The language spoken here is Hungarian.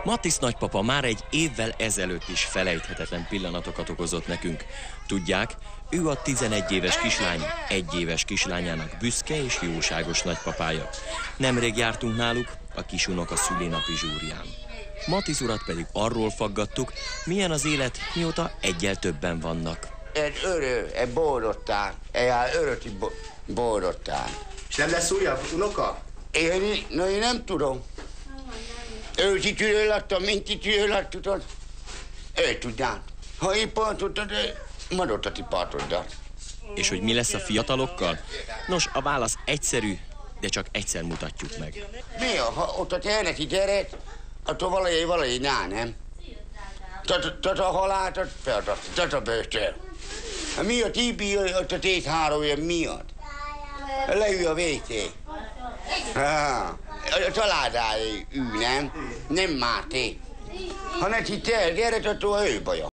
Matisz nagypapa már egy évvel ezelőtt is felejthetetlen pillanatokat okozott nekünk. Tudják, ő a 11 éves kislány 1 éves kislányának büszke és jóságos nagypapája. Nemrég jártunk náluk a kisunoka szülinapi zsúrján. Matisz urat pedig arról faggattuk, milyen az élet, mióta egyel többen vannak. Egy boldogtán, öröti boldogtán. És nem lesz újabb unoka? Én nem tudom. Ősi tűről láttam, minti tűről láttad. Ő tudnám. Ha én partodtad, maradtati partodat. És hogy mi lesz a fiatalokkal? Nos, a válasz egyszerű, de csak egyszer mutatjuk meg. Mi ha ott a terneti gyeret, attól valahogy nem? Tehát a halált, tehát a bőtől. Mi a tibi, ott a 2-3 év miatt? Leül a vété. A családáig ül, nem? Nem Máté. Ha ne hittél, gyere, attól ő baja.